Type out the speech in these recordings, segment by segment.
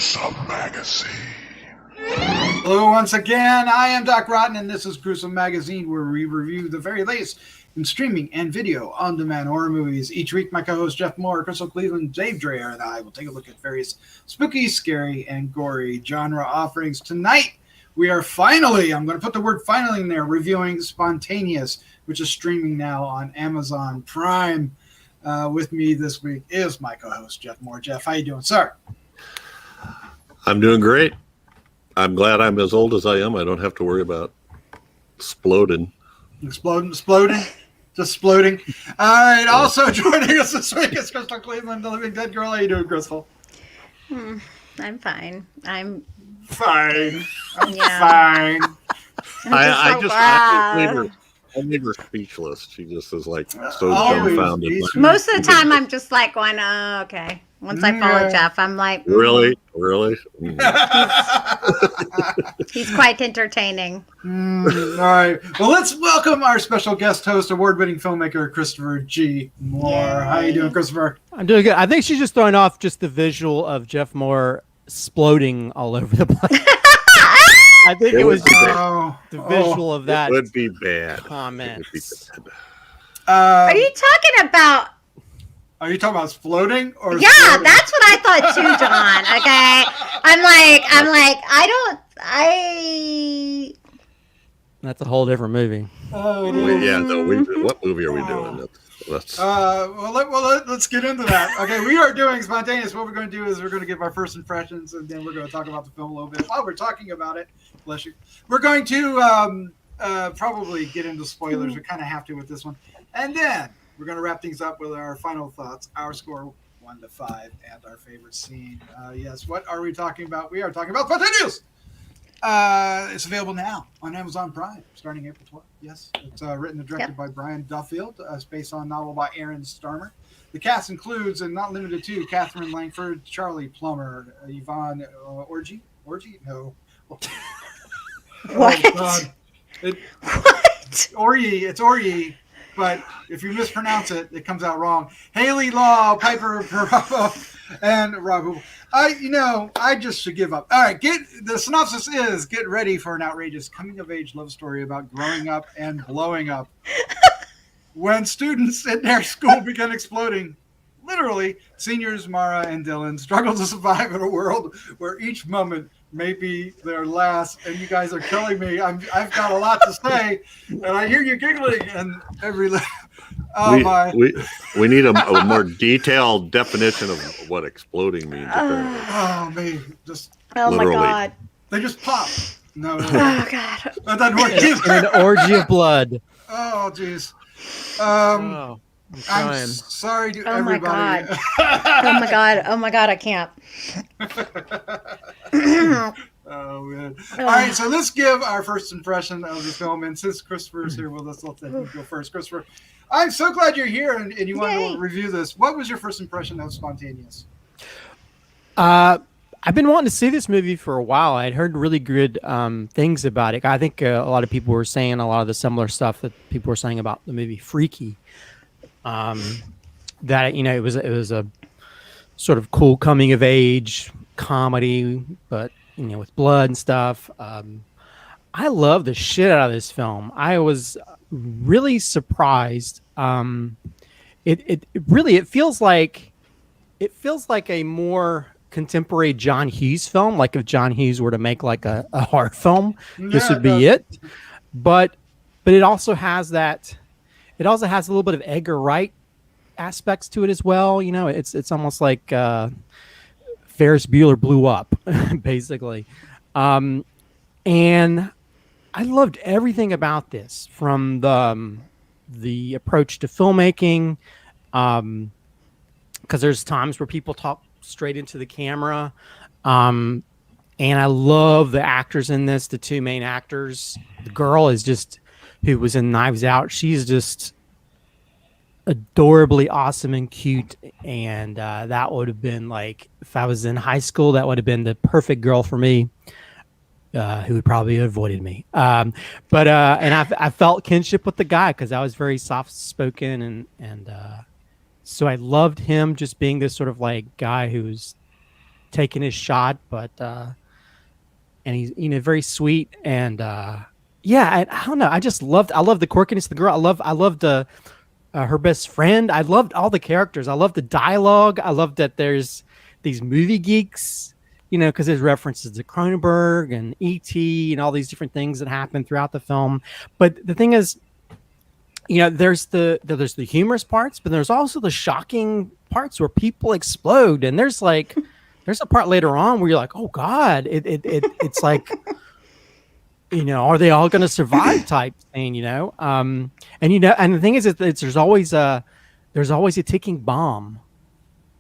Gruesome Magazine. Hello once again, I am Doc Rotten, and this is Gruesome Magazine, where we review the very latest in streaming and video on-demand horror movies. Each week, my co-host Jeff Moore, Crystal Cleveland, Dave Dreyer, and I will take a look at various spooky, scary, and gory genre offerings. Tonight, we are finally, I'm going to put the word finally in there, reviewing Spontaneous, which is streaming now on Amazon Prime. With me this week is my co-host Jeff Moore. Jeff, how you doing, sir? I'm doing great. I'm glad I'm as old as I am. I don't have to worry about exploding. Just exploding. All right. Also joining us this week is Crystal Cleveland, the living dead girl. How you doing, Crystal? I'm fine. I'm fine. yeah. Fine. I made her speechless. She just is like so Always. dumbfounded. Most of the time, I'm just like going, oh, okay. Once I follow Jeff, I'm like, Really? Mm. He's quite entertaining. All right. Well, let's welcome our special guest host, award-winning filmmaker Christopher G. Moore. Yay. How you doing, Christopher? I'm doing good. I think she's just throwing off just the visual of Jeff Moore exploding all over the place. I think it was the visual of that. It would be bad. Comments. Are you talking about? Are you talking about floating or? Yeah, exploding? that's what I thought too, John. Okay, That's a whole different movie. Oh, what movie are we doing? Let's let's get into that. Okay, we are doing Spontaneous. What we're going to do is we're going to give our first impressions, and then we're going to talk about the film a little bit. While we're talking about it, bless you, we're going to probably get into spoilers. We kind of have to with this one, and then we're going to wrap things up with our final thoughts, our score 1 to 5, and our favorite scene. Yes, what are we talking about? We are talking about Spontaneous. It's available now on Amazon Prime, starting April 12th. Yes, it's written and directed by Brian Duffield. It's based on a novel by Aaron Starmer. The cast includes, and not limited to, Katherine, Langford, Charlie, Plummer, Yvonne, Orji? No. What? What? Orji. It's Orji, but if you mispronounce it, it comes out wrong. Hayley, Law, Piper, Perabo, and Rob. I just should give up. All right, the synopsis is: get ready for an outrageous coming-of-age love story about growing up and blowing up. When students in their school begin exploding, literally, seniors Mara and Dylan struggle to survive in a world where each moment may be their last. And you guys are killing me. I've got a lot to say, and I hear you giggling and every. We need a more detailed definition of what exploding means. Oh man, Literally. My God, they just pop. No. Oh God, That doesn't work either. An orgy of blood. Oh jeez. I'm sorry to oh my everybody. God, oh my God, I can't. Oh man! All right, so let's give our first impression of the film, and since Christopher's here with us, let's let him go first. Christopher, I'm so glad you're here and you want to review this. What was your first impression of Spontaneous? I've been wanting to see this movie for a while. I'd heard really good things about it. I think a lot of people were saying a lot of the similar stuff that people were saying about the movie Freaky. That it was a sort of cool coming of age comedy, but with blood and stuff. I love the shit out of this film. I was really surprised. It feels like a more contemporary John Hughes film. Like if John Hughes were to make like a horror film, this would be it. But it also has that. It also has a little bit of Edgar Wright aspects to it as well. It's almost like Ferris Bueller blew up, basically. And I loved everything about this, from the approach to filmmaking, because there's times where people talk straight into the camera, and I love the actors in this. The two main actors, the girl who was in Knives Out, she's just adorably awesome and cute, and that would have been like, if I was in high school, that would have been the perfect girl for me. Who would probably have avoided me, and I felt kinship with the guy because I was very soft spoken, and so I loved him just being this sort of like guy who's taking his shot, but and he's very sweet and yeah, I don't know. I love the quirkiness of the girl. I loved the her best friend. I loved all the characters. I loved the dialogue. I loved that there's these movie geeks, because there's references to Cronenberg and E.T. and all these different things that happen throughout the film. But the thing is, there's the humorous parts, but there's also the shocking parts where people explode. And there's a part later on where you're like, oh God, it's like, are they all going to survive type thing, and the thing is, there's always a ticking bomb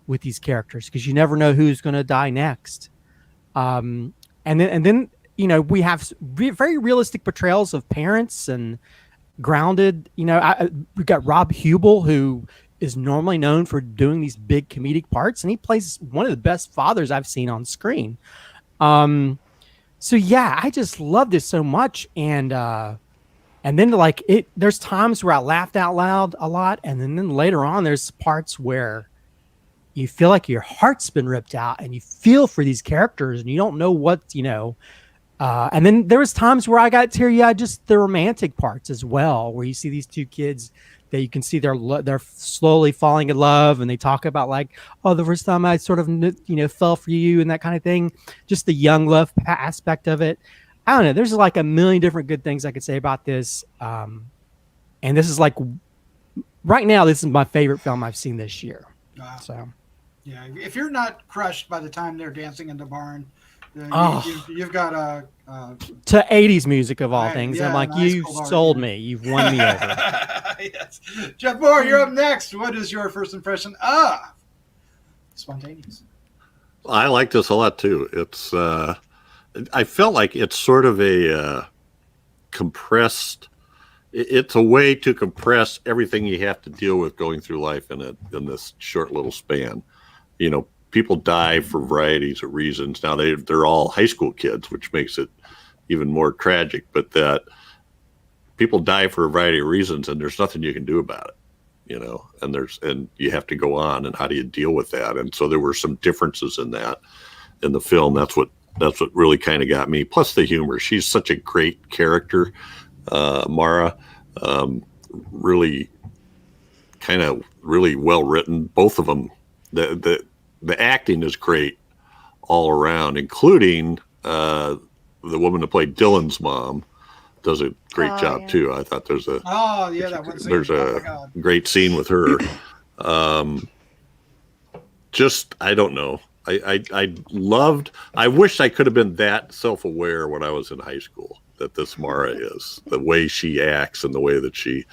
with these characters because you never know who's going to die next. And then we have very realistic portrayals of parents and grounded. We've got Rob Huebel, who is normally known for doing these big comedic parts, and he plays one of the best fathers I've seen on screen. So yeah, I just love this so much, and then there's times where I laughed out loud a lot, and then later on there's parts where you feel like your heart's been ripped out, and you feel for these characters, and you don't know what and then there was times where I got teary-eyed, just the romantic parts as well, where you see these two kids that you can see they're slowly falling in love, and they talk about the first time I sort of fell for you and that kind of thing. Just the young love aspect of it. I don't know. There's a million different good things I could say about this. And this is right now, this is my favorite film I've seen this year. Wow. So yeah, if you're not crushed by the time they're dancing in the barn, you've got to 80s music of all things. Yeah, I'm like, you sold me. You've won me over. Yes. Jeff Moore, you're up next. What is your first impression of Spontaneous? I like this a lot too. It's I felt like it's sort of a compressed. It's a way to compress everything you have to deal with going through life in this short little span. People die for varieties of reasons. Now they're all high school kids, which makes it even more tragic. But that people die for a variety of reasons, and there's nothing you can do about it. And you have to go on. And how do you deal with that? And so there were some differences in that in the film. That's what really kind of got me. Plus the humor. She's such a great character, Mara. Really, kind of really well written. Both of them. The acting is great all around, including the woman that played Dylan's mom does a great job too. I thought there's a great scene with her. Just I don't know. I wish I could have been that self-aware when I was in high school that this Mara is, the way she acts and the way that she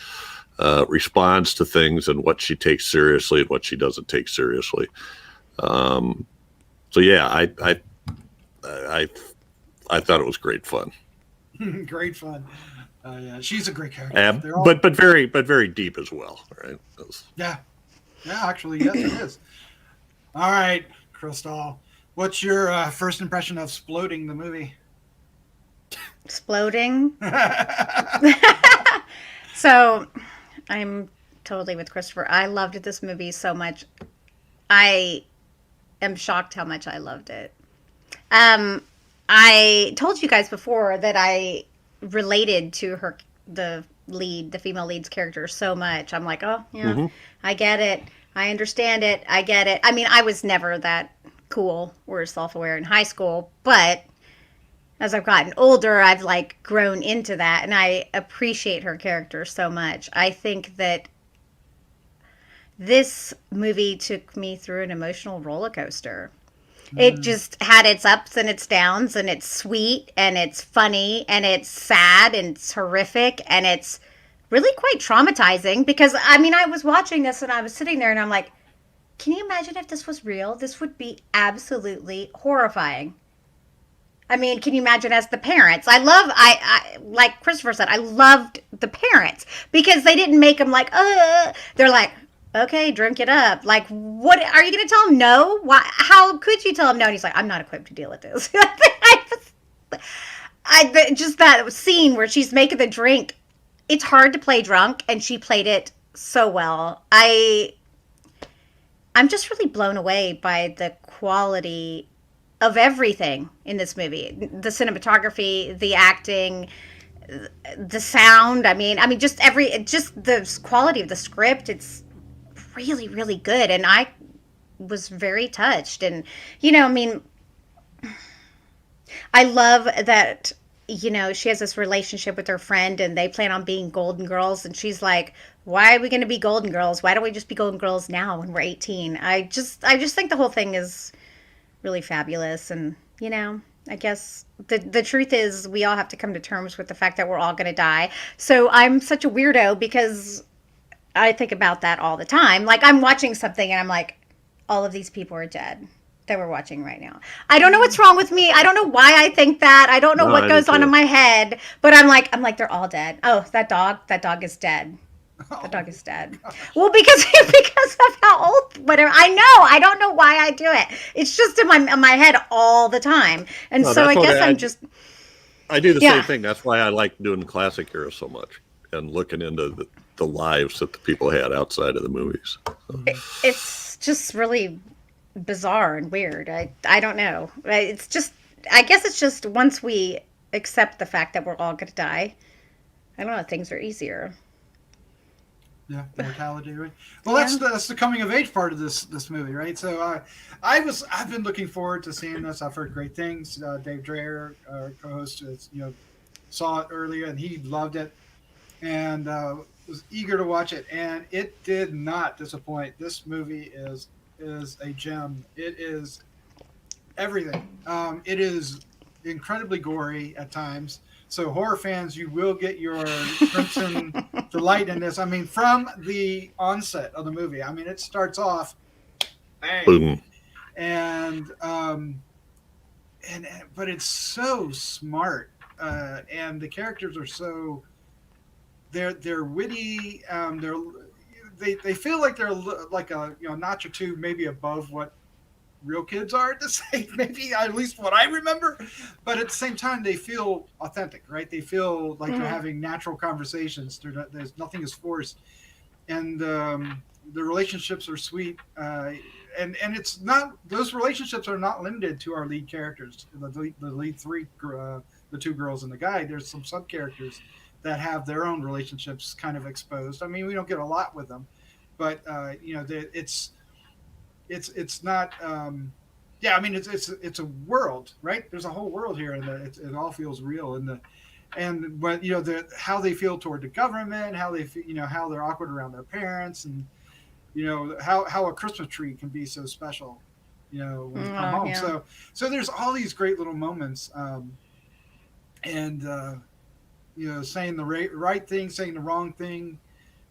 responds to things and what she takes seriously and what she doesn't take seriously. So yeah, I thought it was great fun. Great fun. Yeah, she's a great character. But very deep as well, right? Yeah, actually, yes, it is. All right, Crystal, what's your first impression of Sploding the movie? Exploding. So, I'm totally with Christopher. I loved this movie so much. I am shocked how much I loved it. I told you guys before that I related to the female lead's character so much. I'm like, oh, yeah, mm-hmm. I get it. I understand it. I get it. I mean, I was never that cool or self-aware in high school, but as I've gotten older, I've grown into that, and I appreciate her character so much. I think that this movie took me through an emotional roller coaster. It just had its ups and its downs, and it's sweet, and it's funny, and it's sad, and it's horrific, and it's really quite traumatizing because, I mean, I was watching this and I was sitting there and I'm like, can you imagine if this was real? This would be absolutely horrifying. I mean, can you imagine as the parents? I like Christopher said, I loved the parents because they didn't make them they're like, okay, drink it up. Like, what are you going to tell him no? Why? How could you tell him no? And he's like, I'm not equipped to deal with this. Just that scene where she's making the drink. It's hard to play drunk, and she played it so well. I'm just really blown away by the quality of everything in this movie. The cinematography, the acting, the sound. I mean, just the quality of the script. It's really, really good. And I was very touched. And, I love that, she has this relationship with her friend and they plan on being Golden Girls. And she's like, why are we going to be Golden Girls? Why don't we just be Golden Girls now when we're 18? I just think the whole thing is really fabulous. And, I guess the truth is we all have to come to terms with the fact that we're all going to die. So I'm such a weirdo because I think about that all the time. Like, I'm watching something and I'm like, all of these people are dead that we're watching right now. I don't know what's wrong with me. I don't know why I think that. I don't know what goes on in my head, but I'm like, they're all dead. Oh, that dog is dead. The dog is dead. Well, because of how old, whatever. I know. I don't know why I do it. It's just in my head all the time. And so I guess I do the same thing. That's why I like doing classic era so much and looking into the lives that the people had outside of the movies. It's just really bizarre and weird. I don't know. I guess it's just once we accept the fact that we're all going to die, I don't know, things are easier. Yeah, mortality. Right? Well, that's the coming of age part of this movie, right? So I've been looking forward to seeing this. I've heard great things. Dave Dreyer, our co-host, saw it earlier and he loved it, and was eager to watch it. And it did not disappoint. This movie is a gem. It is everything. It is incredibly gory at times. So horror fans, you will get your crimson delight in this. I mean, from the onset of the movie, it starts off, bang, boom, and but it's so smart, and the characters are so they're witty. They feel like they're like a notch or two maybe above what real kids are to say, maybe at least what I remember, but at the same time they feel authentic, right? They feel like they're having natural conversations. There's nothing is forced, and the relationships are sweet, and it's not, those relationships are not limited to our lead characters, the lead three, the two girls and the guy. There's some sub characters that have their own relationships kind of exposed. We don't get a lot with them, but it's not it's a world, right? There's a whole world here, and it all feels real. And when how they feel toward the government, how they feel, how they're awkward around their parents, and how a Christmas tree can be so special, when you come home. Yeah. So there's all these great little moments, and saying the right thing, saying the wrong thing,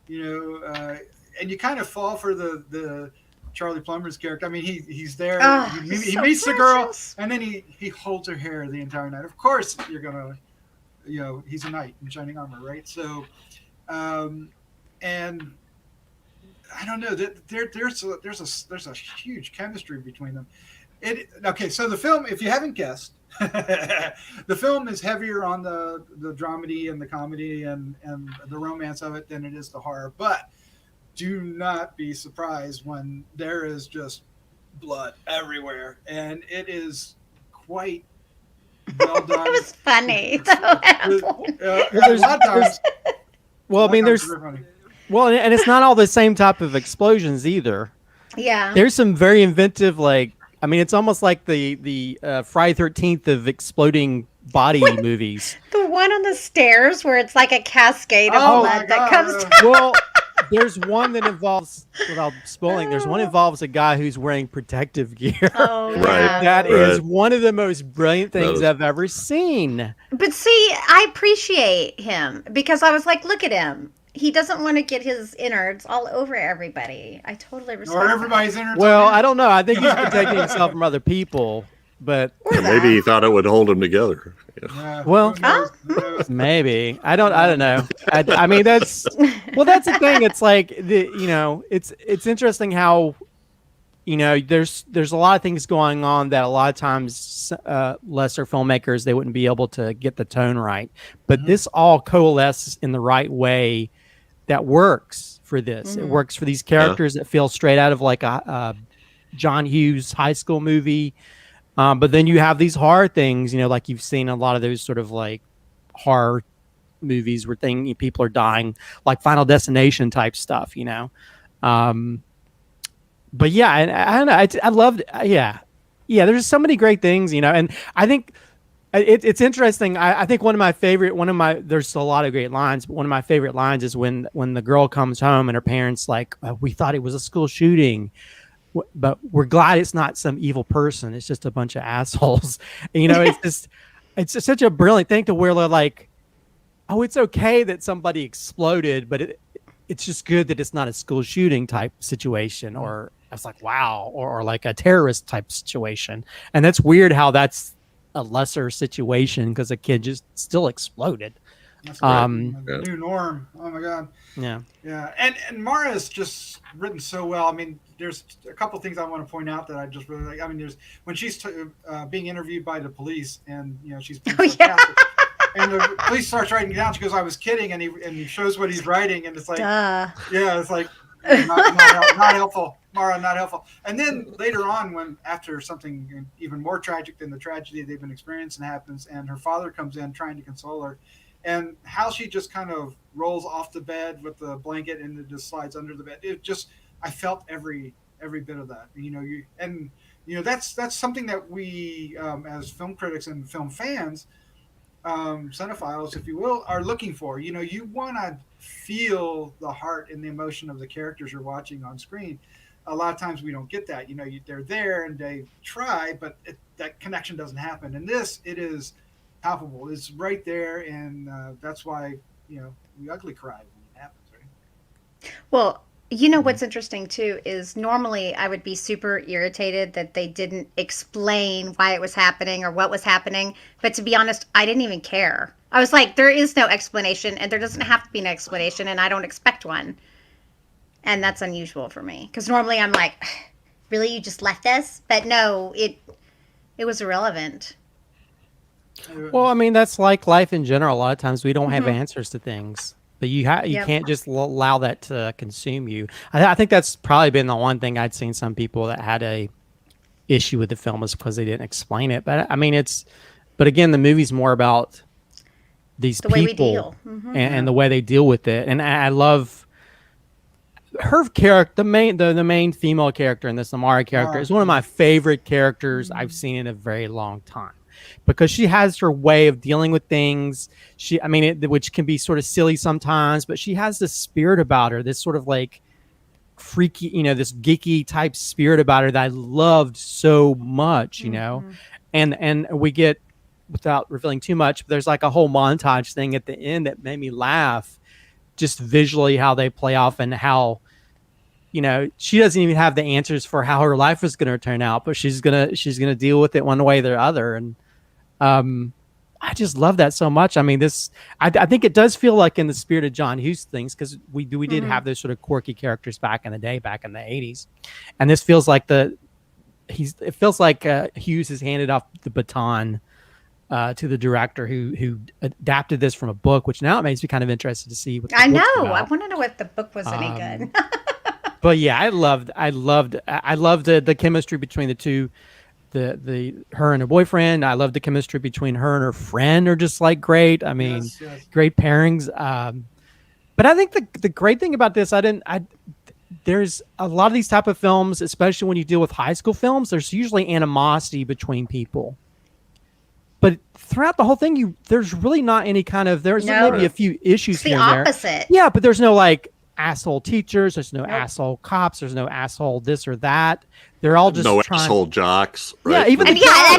and you kind of fall for the Charlie Plummer's character. He's there. He meets the girl, and then he holds her hair the entire night. Of course, you're gonna, he's a knight in shining armor, right? So, and I don't know that there's a huge chemistry between them. So the film, if you haven't guessed, the film is heavier on the dramedy and the comedy and the romance of it than it is the horror, but do not be surprised when there is just blood everywhere, and it is quite well done. It was funny. And it's not all the same type of explosions either. Yeah, there's some very inventive, it's almost like the Friday 13th of exploding body movies. The one on the stairs where it's like a cascade of blood that comes down. Well, there's one that involves, without spoiling, there's one involves a guy who's wearing protective gear. Oh, yeah. Right. That is one of the most brilliant things I've ever seen. But see, I appreciate him because I was like, look at him. He doesn't want to get his innards all over everybody. I totally respect or everybody's innards. Well, I don't know. I think he's protecting himself from other people, but maybe he thought it would hold him together. Yeah. Well, maybe I don't know. That's the thing. It's like it's interesting how there's a lot of things going on that a lot of times lesser filmmakers, they wouldn't be able to get the tone right, but this all coalesces in the right way that works for this. It works for these characters that feel straight out of like a John Hughes high school movie. But then you have these horror things, like you've seen a lot of those sort of like horror movies where people are dying, like Final Destination type stuff, But yeah, I don't know. I loved, yeah. There's so many great things, and I think it's interesting. I think there's a lot of great lines, but one of my favorite lines is when the girl comes home and her parents like, we thought it was a school shooting, but we're glad it's not some evil person. It's just a bunch of assholes. It's just such a brilliant thing to where they're like, oh, it's okay that somebody exploded, but it's just good that it's not a school shooting type situation, or it's like, wow, or like a terrorist type situation. And that's weird how that's a lesser situation because a kid just still exploded. That's the new norm. Oh my God. Yeah. Yeah. And Mara's just written so well. I mean, there's a couple things I want to point out that I just really like. I mean, there's when she's being interviewed by the police, and she's being sarcastic. And the police starts writing down. She goes, "I was kidding," and he shows what he's writing, and it's like, Duh. yeah, it's like not helpful, Mara, not helpful. And then later on, after something even more tragic than the tragedy they've been experiencing happens, and her father comes in trying to console her, and how she just kind of rolls off the bed with the blanket and it just slides under the bed. It just, I felt every bit of that. That's something that we as film critics and film fans, cinephiles, if you will, are looking for. You want to feel the heart and the emotion of the characters you're watching on screen. A lot of times we don't get that. They're there and they try, but that connection doesn't happen. And this, it is palpable. It's right there, and that's why we ugly cry when it happens, right? Well, what's interesting too is normally I would be super irritated that they didn't explain why it was happening or what was happening. But to be honest, I didn't even care. I was like, there is no explanation, and there doesn't have to be an explanation, and I don't expect one. And that's unusual for me because normally I'm like, really, you just left us? But no, it was irrelevant. Well, I mean, that's like life in general. A lot of times we don't have answers to things. But you can't just allow that to consume you. I think that's probably been the one thing I'd seen some people that had a issue with the film is because they didn't explain it. But I mean, but again, the movie's more about these the people way we deal. and the way they deal with it. And I love her character, the main female character in this, the Mara character, is one of my favorite characters I've seen in a very long time. Because she has her way of dealing with things. Which can be sort of silly sometimes, but she has this spirit about her, this sort of like freaky, this geeky type spirit about her that I loved so much, and we get, without revealing too much, but there's like a whole montage thing at the end that made me laugh, just visually how they play off and how, she doesn't even have the answers for how her life is going to turn out, but she's gonna deal with it one way or the other. And I just love that so much. I mean, I think it does feel like in the spirit of John Hughes things, because we did have those sort of quirky characters back in the day, back in the 80s, and this feels like it feels like Hughes has handed off the baton to the director who adapted this from a book, which now it makes me kind of interested to see what the book's about. I want to know if the book was any good. But yeah, I loved the chemistry between the two. Her and her boyfriend. I love the chemistry between her and her friend are just like great. I mean, yes. Great pairings. But I think the great thing about this, there's a lot of these type of films, especially when you deal with high school films, there's usually animosity between people. But throughout the whole thing, there's really not any kind of, maybe a few issues it's the here opposite. And there. Yeah, but there's no like asshole teachers, there's no asshole cops, there's no asshole this or that. They're all just asshole jocks, right? Yeah, even and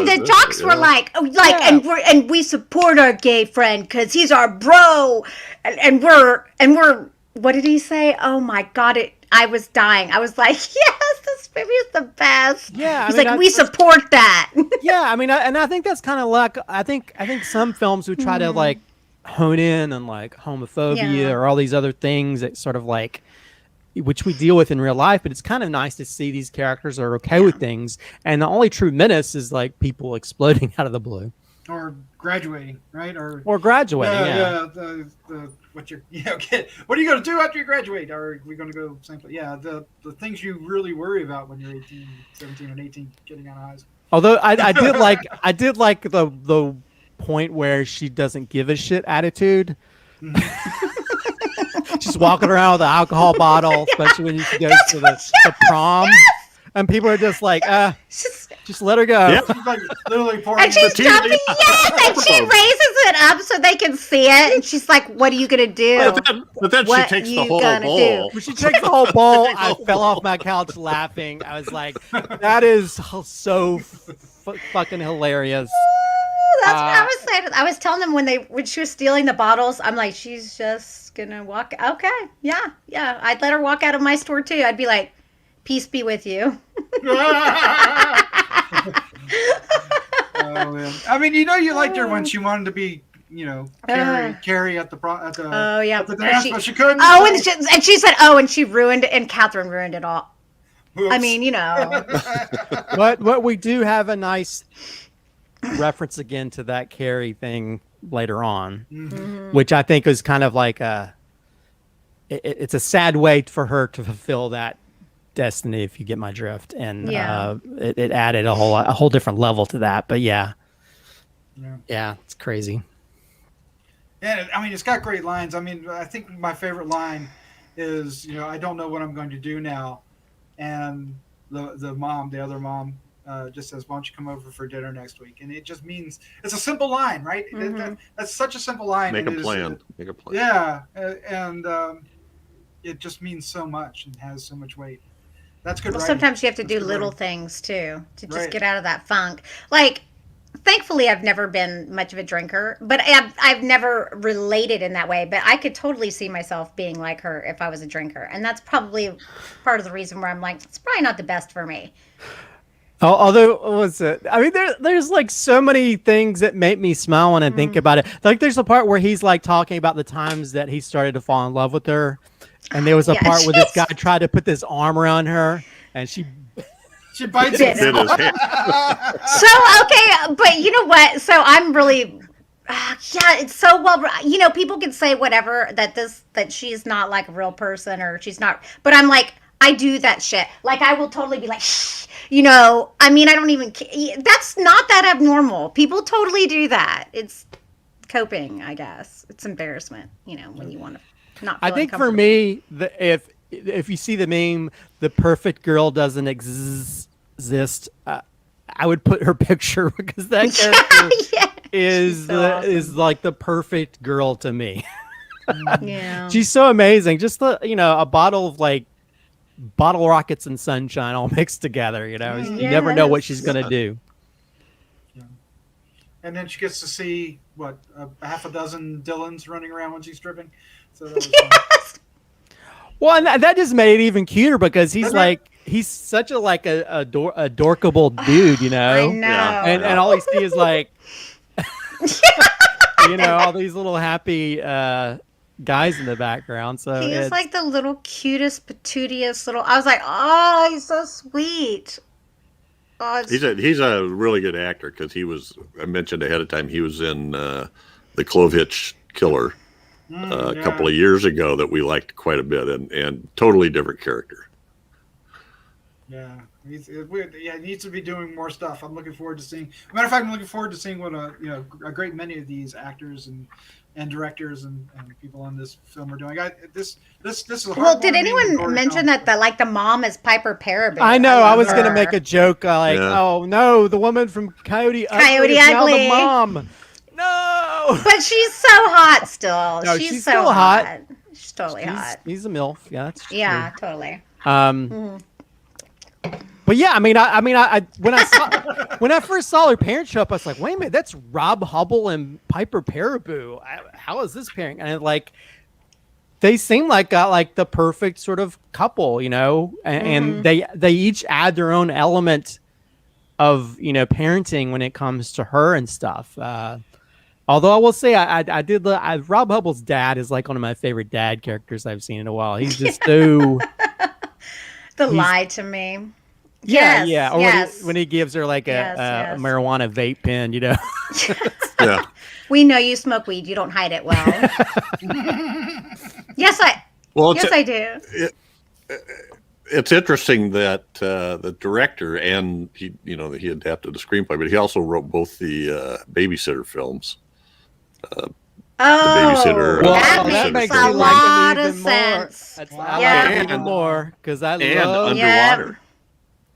the jocks were like, and we support our gay friend because he's our bro, and we're what did he say? Oh my God, I was dying. I was like, yes, this movie is the best. Yeah, he's like, we support that. Yeah, I mean, I think that's kind of like I think some films would try to like hone in on like homophobia or all these other things that sort of like, which we deal with in real life, but it's kind of nice to see these characters are okay with things, and the only true menace is like people exploding out of the blue or graduating, right? Or graduating. What are you going to do after you graduate? Are we going to go same place? Yeah, the things you really worry about when you're 17 and 18 getting out of high school. Although I did like the point where she doesn't give a shit attitude. She's walking around with an alcohol bottle, especially when she goes to the prom. And people are just like, just let her go. Yeah. She's like literally pouring. And she's But jumping, yeah. yes, and she raises it up so they can see it. And she's like, "What are you gonna do?" But then she What takes the you whole gonna bowl. do? When she takes the whole bowl, Take the I whole fell off bowl. my couch laughing. I was like, that is so fucking hilarious. That's what I was saying. I was telling them when she was stealing the bottles, I'm like, she's just gonna walk. Okay, yeah. I'd let her walk out of my store too. I'd be like, peace be with you. Oh man! I mean, you liked her when she wanted to be, Carrie at the Oh yeah, at the dance, but she couldn't. Oh, and she said, oh, and she ruined it, and Katherine ruined it all. Oops. I mean, But we do have a nice reference again to that Carrie thing later on, which I think is kind of like it's a sad way for her to fulfill that destiny, if you get my drift. And it added a whole different level to that. But yeah, it's crazy. And I mean, it's got great lines. I mean, I think my favorite line is, I don't know what I'm going to do now, and the other mom, just says, "Why don't you come over for dinner next week?" And it just means, it's a simple line, right? That's such a simple line. Make and a plan. Make a plan. Yeah, and it just means so much and has so much weight. That's good. well, writing. sometimes you have to That's do good little writing. things too to just Right. get out of that funk. Like, thankfully, I've never been much of a drinker, but I've never related in that way. But I could totally see myself being like her if I was a drinker, and that's probably part of the reason where I'm like, it's probably not the best for me. Although, what was it? I mean, there's like so many things that make me smile when I think about it. Like, there's a part where he's like talking about the times that he started to fall in love with her, and there was a part where this guy tried to put this arm around her, and she bites Bit it. Did his hand. So okay, but you know what? So I'm really, it's so well. People can say whatever that she's not like a real person or she's not, but I'm like, I do that shit. Like, I will totally be like, shh, I mean, I don't even. That's not that abnormal. People totally do that. It's coping, I guess. It's embarrassment. When you want to not. Feel I think for uncomfortable. me, if you see the meme, the perfect girl doesn't exist. I would put her picture because that character is so awesome. is like the perfect girl to me. Yeah. She's so amazing. Just a bottle of like bottle rockets and sunshine all mixed together. You never know what she's gonna do. And then she gets to see half a dozen Dylans running around when she's stripping. So that was fun. Well, and that just made it even cuter because he's such a dorkable dude, I know. Yeah. and all he see is like, all these little happy guys in the background. So He is like the little cutest, patootiest little. I was like, oh, he's so sweet. Oh, He's a really good actor because I mentioned ahead of time, he was in the Clovitch Killer a couple of years ago that we liked quite a bit, and totally different character. Yeah, he needs to be doing more stuff. I'm looking forward to seeing. Matter of fact, I'm looking forward to seeing what a great many of these actors and directors and people on this film are doing. This is a well, did heartwarming anyone gory mention film. that the mom is Piper Perabo? I know. I was love gonna her. make a joke oh no, the woman from Coyote Ugly is now Ugly. the mom. No, But she's so hot still. No, she's still so hot. She's totally hot. He's a milf. Yeah, that's true. Yeah, totally. But yeah, I mean, when I first saw her parents show up, I was like, wait a minute, that's Rob Huebel and Piper Perabo. How is this pairing? And they seem like the perfect sort of couple, and they each add their own element of parenting when it comes to her and stuff. Although I will say I did Rob Huebel's dad is like one of my favorite dad characters I've seen in a while. He's just so Lie to me. yeah. Or yes. when he gives her like a marijuana vape pen, Yeah. We know you smoke weed. You don't hide it well. Yes, I do. it's interesting that the director and he adapted the screenplay, but he also wrote both the babysitter films. Babysitter. Oh, Well, that that makes makes a me like him lot even of more. sense. I Wow. like Yeah. it even more because I And love. underwater.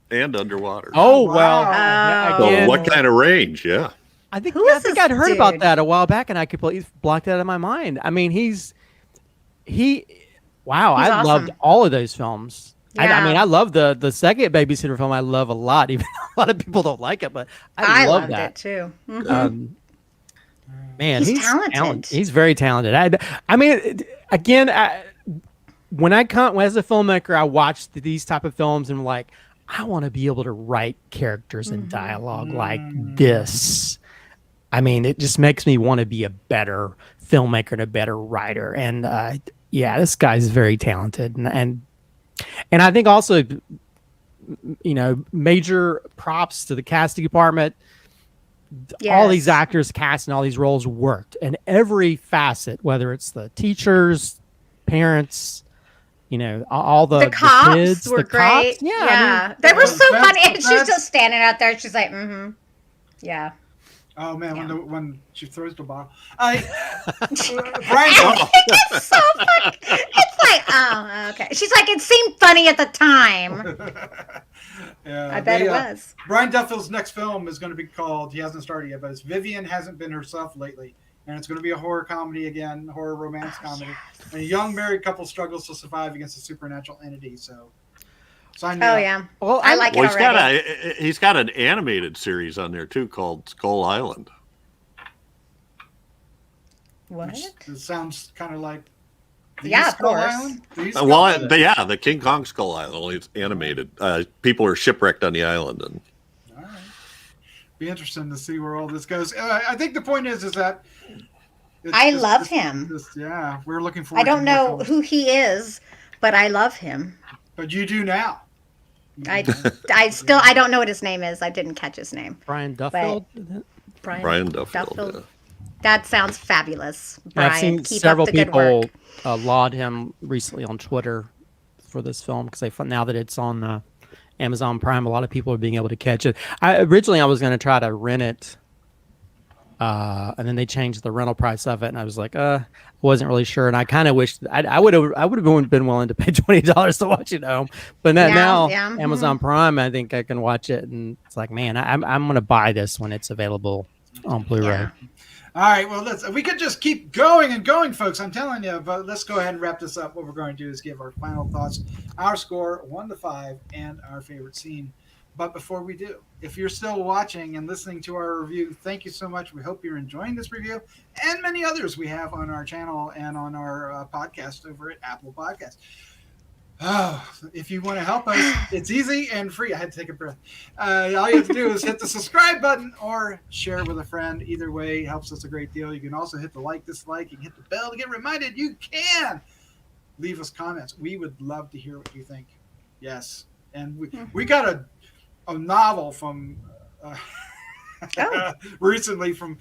And underwater. Oh Wow. well. Oh. So Again, what kind of range? Yeah. I think Who I is think this I'd heard about dude? that a while back, and I completely blocked it out of my mind. I mean, wow. He's I loved awesome. all of those films. I mean, Yeah. I love the second babysitter film. I love a lot, even though a lot of people don't like it, but I love loved that. it too. Mhm. Man, He's talented. He's very talented. I mean, again, when as a filmmaker, I watch these type of films and I'm like, I want to be able to write characters and dialogue like this. I mean, it just makes me want to be a better filmmaker and a better writer. And yeah, this guy's very talented, and I think also, major props to the casting department. All these Yes. actors cast in all these roles worked, and every facet, whether it's the teachers, parents, all the cops kids, were the great. cops. Yeah, Yeah. They were so That's- funny. And she's that's- just standing out there. She's like, yeah. Oh man, Yeah. when she throws the bottle, Brian. It's so funny. It's like, oh, okay. She's like, it seemed funny at the time. Yeah, I bet it was. Brian Duffield's next film is going to be called. He hasn't started yet, but it's Vivian Hasn't Been Herself Lately, and it's going to be a horror comedy again, horror romance comedy. And a young married couple struggles to survive against a supernatural entity. So, sign me Oh up. yeah. Well, I like Well, it already. he's got an animated series on there too called Skull Island. What? It sounds kind of like. The Yeah, of Skull course. Island? The Skull Well, Island? the King Kong Skull Island, only it's animated. People are shipwrecked on the island, and All right. Be interesting to see where all this goes. I think the point is that I love him. Yeah, we're looking forward. I don't to more know films. who he is, but I love him. But you do now. I don't know what his name is. I didn't catch his name. Brian Duffield. Brian Duffield. Yeah. That sounds fabulous. I've Brian, seen keep several up the good people work. laud him recently on Twitter for this film because now that it's on Amazon Prime, a lot of people are being able to catch it. Originally I was going to try to rent it, and then they changed the rental price of it, and I was like, wasn't really sure, and I kind of wished I would have been willing to pay $20 to watch it at home, but now yeah, Amazon Prime, I think I can watch it, and it's like, man, I'm going to buy this when it's available on Blu-ray. Yeah. All right, well, we could just keep going and going, folks. I'm telling you, but let's go ahead and wrap this up. What we're going to do is give our final thoughts, our score 1 to 5, and our favorite scene. But before we do, if you're still watching and listening to our review, thank you so much. We hope you're enjoying this review and many others we have on our channel and on our podcast over at Apple Podcasts. Oh, if you want to help us, it's easy and free. I had to take a breath. All you have to do is hit the subscribe button or share with a friend. Either way helps us a great deal. You can also hit the like, dislike. You can hit the bell to get reminded. You can leave us comments. We would love to hear what you think. Yes. And we got a novel from recently from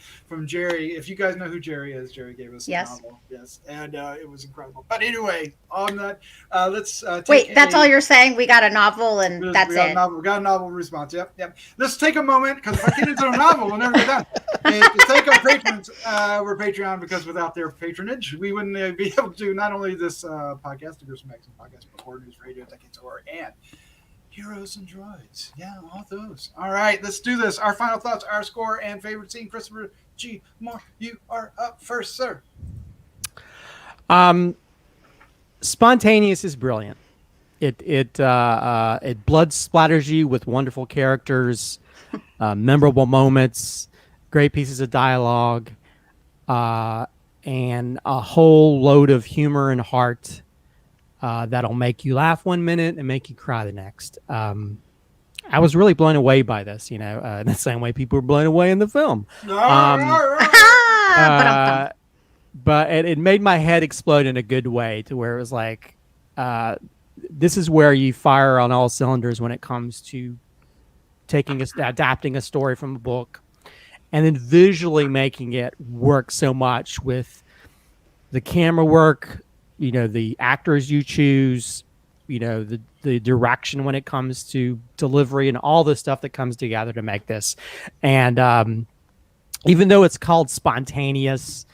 Jerry. If you guys know who Jerry is, Jerry gave us a novel. Yes, and it was incredible. But anyway, on that, let's wait. That's all you're saying? We got a novel, and that's it. We got a novel response. Yep. Let's take a moment because if I get into a novel, we'll never get done. To thank our patrons, we're Patreon because without their patronage, we wouldn't be able to do not only this podcast, the Gruesome Magazine podcast, but Horror News Radio, Decades Horror, and Heroes and Droids. Yeah, all those. All right, let's do this. Our final thoughts, our score, and favorite scene. Christopher G. Moore, you are up first, sir. Spontaneous is brilliant. It blood splatters you with wonderful characters, memorable moments, great pieces of dialogue, and a whole load of humor and heart. That'll make you laugh one minute and make you cry the next. I was really blown away by this, in the same way people were blown away in the film. But it made my head explode in a good way to where it was like, this is where you fire on all cylinders when it comes to adapting a story from a book and then visually making it work so much with the camera work, the actors you choose, the the direction when it comes to delivery and all the stuff that comes together to make this. And even though it's called spontaneous,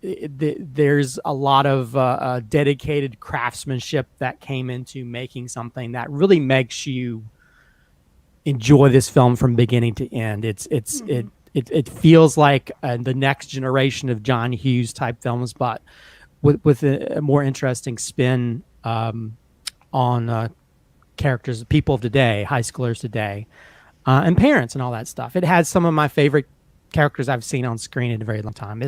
there's a lot of dedicated craftsmanship that came into making something that really makes you enjoy this film from beginning to end. It feels like the next generation of John Hughes type films, but with a more interesting spin on characters, people of today, high schoolers today, and parents and all that stuff. It has some of my favorite characters I've seen on screen in a very long time.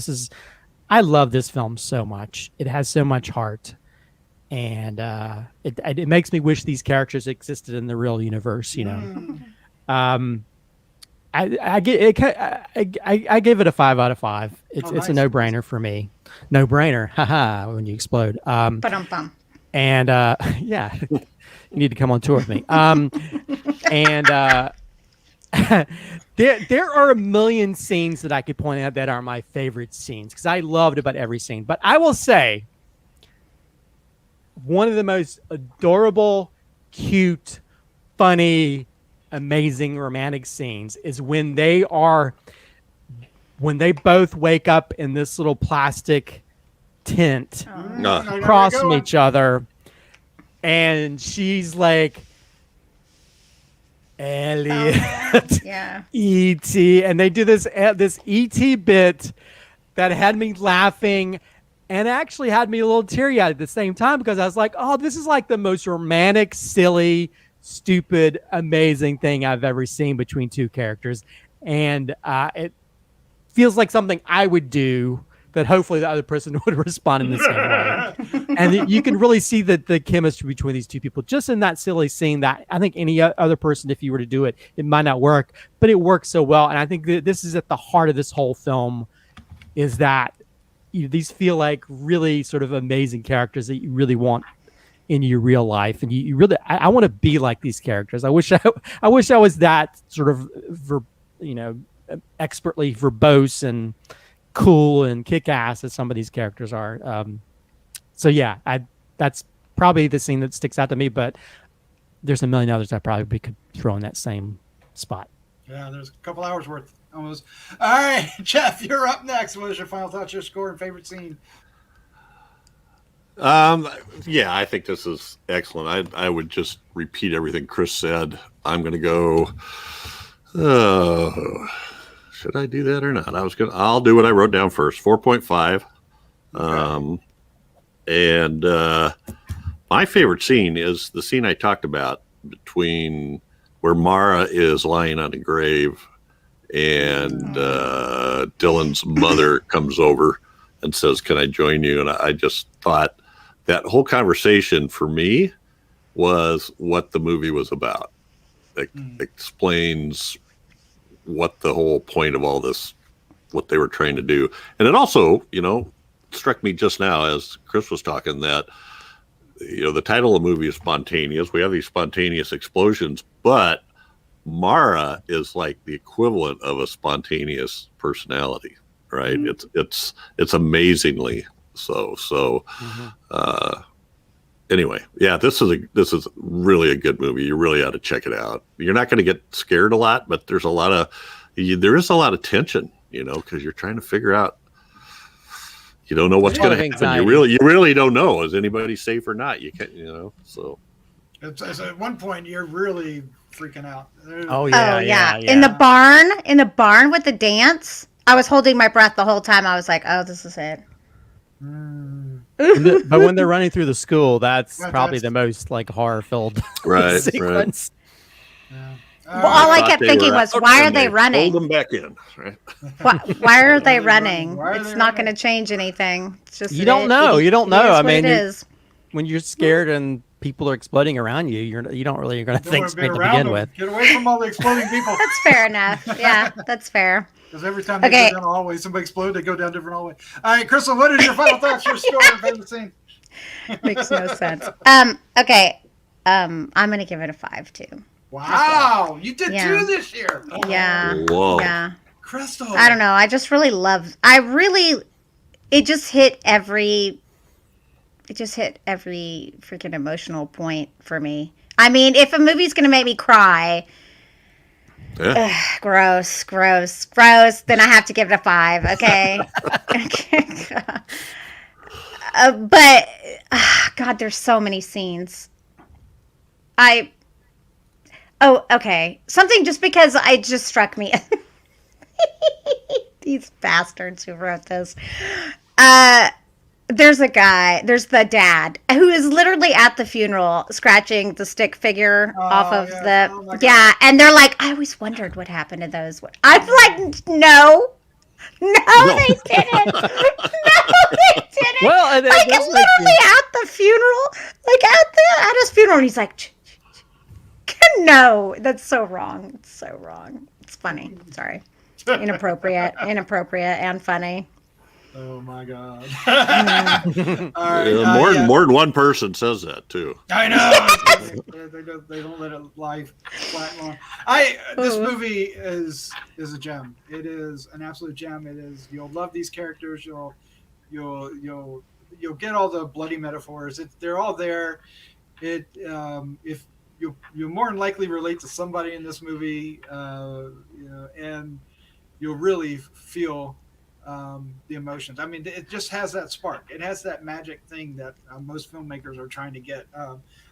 I love this film so much. It has so much heart, and it makes me wish these characters existed in the real universe. I give it a 5 out of 5. It's nice. a no-brainer for me. No-brainer, haha! When you explode. Ba-dum-bum. And yeah, you need to come on tour with me. And there are a million scenes that I could point out that are my favorite scenes because I loved about every scene. But I will say, one of the most adorable, cute, funny, amazing romantic scenes is when they both wake up in this little plastic tent across from each other, and she's like, Elliot, Yeah. E.T., and they do this E.T. bit that had me laughing and actually had me a little teary-eyed at the same time because I was like, oh, this is like the most romantic, silly, stupid, amazing thing I've ever seen between two characters. And it feels like something I would do that hopefully the other person would respond in the same way. And you can really see the chemistry between these two people just in that silly scene that I think any other person, if you were to do it, it might not work, but it works so well. And I think that this is at the heart of this whole film, is that these feel like really sort of amazing characters that you really want in your real life. And you really, I want to be like these characters. I wish I was that sort of, expertly verbose and cool and kick-ass as some of these characters are. So yeah, that's probably the scene that sticks out to me, but there's a million others I probably could throw in that same spot. Yeah, there's a couple hours worth almost. All right, Jeff, you're up next. What is your final thoughts, your score, and favorite scene? Yeah, I think this is excellent. I would just repeat everything Chris said. I'm going to go. Should I do that or not? I'll do what I wrote down first. 4.5. Okay. And my favorite scene is the scene I talked about between where Mara is lying on a grave and Dylan's mother comes over and says, "Can I join you?" And I just thought that whole conversation for me was what the movie was about. It explains what the whole point of all this, what they were trying to do. And it also, struck me just now as Chris was talking that, the title of the movie is spontaneous. We have these spontaneous explosions, but Mara is like the equivalent of a spontaneous personality, right? It's amazingly so. Anyway, yeah, this is really a good movie. You really ought to check it out. You're not going to get scared a lot, but there is a lot of tension, because you're trying to figure out. You don't know what's going to happen. Anxiety. You really don't know. Is anybody safe or not? You can't, so. It's at one point you're really freaking out. Oh yeah. In the barn with the dance, I was holding my breath the whole time. I was like, oh, this is it. But when they're running through the school, that's probably the most like horror-filled sequence. Yeah. Well, all I kept thinking was, why are they running? Hold them back in. Right? Why are they running? Why are It's they not running? going to change anything. It's just You don't know. You don't know. I mean, it is. when you're scared and people are exploding around you, you don't really going to Don't think wanna be straight to around begin them. with. Get away from all the exploding people. That's fair enough. Yeah, that's fair. Because every time they Okay. go down a hallway, somebody explodes, they go down a different hallway. All right, Crystal, what is your final thoughts, your score, and favorite scene? Makes no sense. Okay. I'm going to give it a 5 too. Wow, you did Yeah. 2 this year. Yeah. Whoa. Yeah. Crystal. I don't know. I just really love. It just hit every it just hit every freaking emotional point for me. I mean, if a movie's gonna make me cry, Yeah. gross, then I have to give it a 5. Okay. Okay. But God, there's so many scenes. Okay. Something just because it just struck me. These bastards who wrote this. There's the dad who is literally at the funeral scratching the stick figure off of yeah. Oh, my God. yeah, and they're like, I always wondered what happened to those. I'm like, no, they didn't. No, they didn't. Well, and like literally at the funeral, like at his funeral, and he's like, no, that's so wrong. It's so wrong. It's funny. Sorry, inappropriate, and funny. Oh my God! All right, more than one person says that too. I know. they don't let it lie flat long. This movie is a gem. It is an absolute gem. It is. You'll love these characters. You'll get all the bloody metaphors. They're all there. If you'll more than likely relate to somebody in this movie, and you'll really feel the emotions. I mean, it just has that spark. It has that magic thing that most filmmakers are trying to get.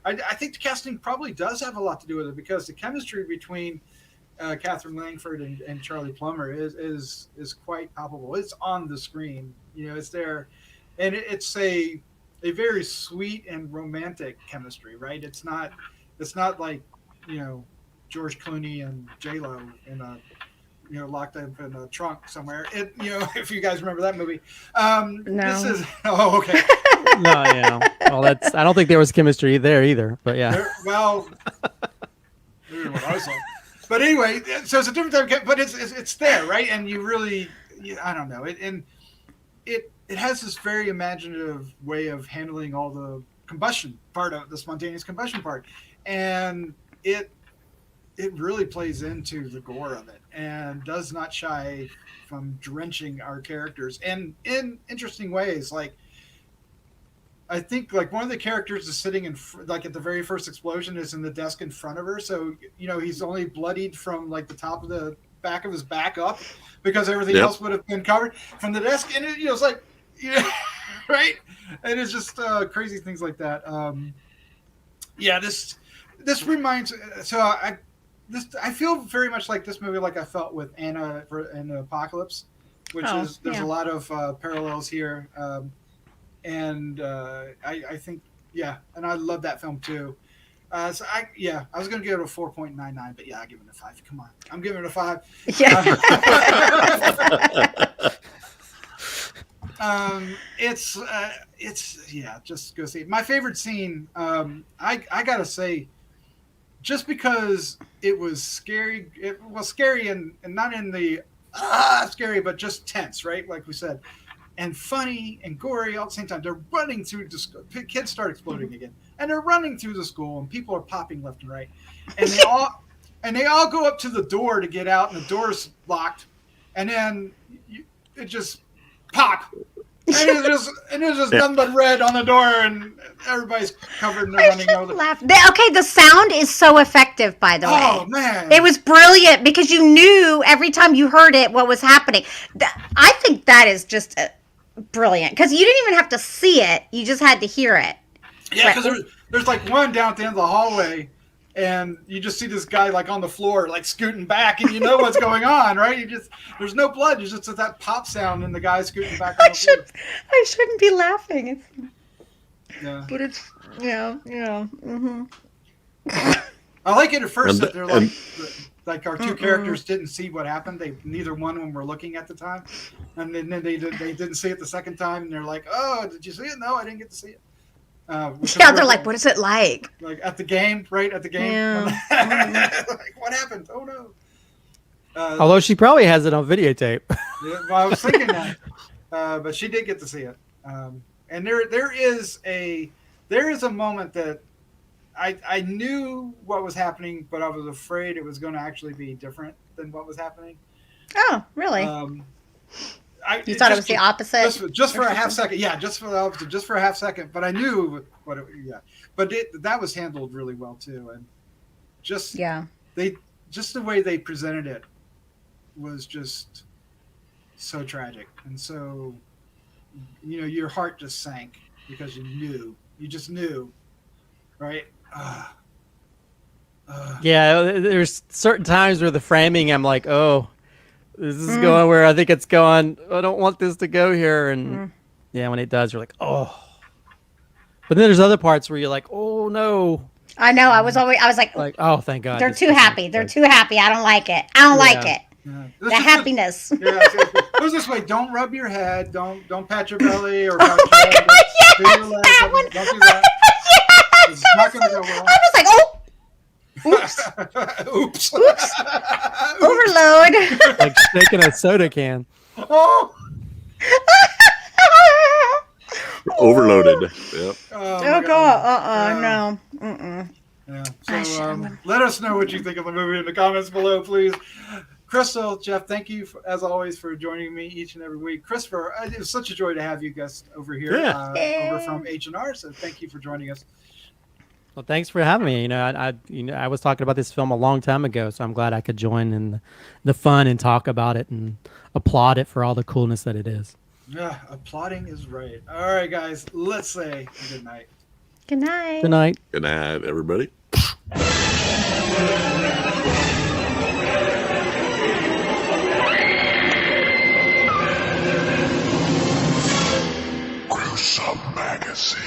I think the casting probably does have a lot to do with it, because the chemistry between Katherine Langford and Charlie Plummer is quite palpable. It's on the screen. It's there, and it's a very sweet and romantic chemistry, right? It's not like George Clooney and J-Lo in a locked up in a trunk somewhere. If you guys remember that movie. No. This is okay. No, yeah. Well, I don't think there was chemistry there either. But yeah. Well, what I was like. But anyway, so it's a different type of, but it's there, right? And you really, I don't know, it has this very imaginative way of handling all the combustion part of the spontaneous combustion part, and it really plays into the gore of it and does not shy from drenching our characters, and in interesting ways. Like, I think like one of the characters is sitting in like at the very first explosion is in the desk in front of her. So, he's only bloodied from like the top of the back of his back up, because everything else would have been covered from the desk. And it's like, right. And it's just crazy things like that. This reminds, I feel very much like this movie, like I felt with Anna in Apocalypse, which there's a lot of parallels here, and I think and I love that film too. So I was gonna give it a 4.99, but I give it a 5. Come on, I'm giving it a 5. Yeah. Just go see it. My favorite scene. I gotta say, just because it was scary. It was scary and not in the scary, but just tense, right? Like we said, and funny and gory all at the same time. They're running through the school. Kids start exploding again, and they're running through the school, and people are popping left and right, and they all go up to the door to get out, and the door's locked, and then it just pop. And it's just nothing but red on the door, and everybody's covered and they're running over. Okay, the sound is so effective, by the way. Oh, man. It was brilliant, because you knew every time you heard it what was happening. I think that is just brilliant, because you didn't even have to see it. You just had to hear it. Yeah, because there's like one down at the end of the hallway, and you just see this guy like on the floor, like scooting back, and you know what's going on, right? There's no blood. It's just that pop sound, and the guy scooting back on the floor. I shouldn't be laughing. But it's Mm-hmm. I like it at first that they're like our two characters didn't see what happened. Neither one of them were looking at the time, and then they didn't see it the second time, and they're like, "Oh, did you see it? No, I didn't get to see it." They're like, "What is it like?" Like at the game, right? At the game. Yeah. Like, what happened? Oh no. Although she probably has it on videotape. Well, I was thinking that, but she did get to see it. And there is a moment that I knew what was happening, but I was afraid it was going to actually be different than what was happening. Oh, really? You thought it was the opposite? Just for a half second. Yeah, just for a half second. But I knew what it, yeah. But that was handled really well too. And just the way they presented it was just so tragic. And so, your heart just sank because you just knew, right? Yeah, there's certain times where the framing, I'm like, oh, this is going where I think it's going. I don't want this to go here. And yeah, when it does, you're like, oh. But then there's other parts where you're like, oh no. I know. I was like, oh, thank God. They're too happy. They're too happy. I don't like it. I don't like it. Yeah. The happiness. It was this way. Don't rub your head. Don't pat your belly or pat your head. Don't do that. It's not going to go well. I was like, oh. Oops. Overload. Like shaking a soda can. Oh. Overloaded. Yep. Oh God. No. Yeah. So let us know what you think of the movie in the comments below, please. Crystal, Jeff, thank you as always for joining me each and every week. Christopher, it was such a joy to have you guys over here, over from H&R. So thank you for joining us. Well, thanks for having me. I was talking about this film a long time ago, so I'm glad I could join in the fun and talk about it and applaud it for all the coolness that it is. Yeah, applauding is right. All right, guys, let's say good night. Good night. Good night. Good night, everybody. Gruesome Magazine.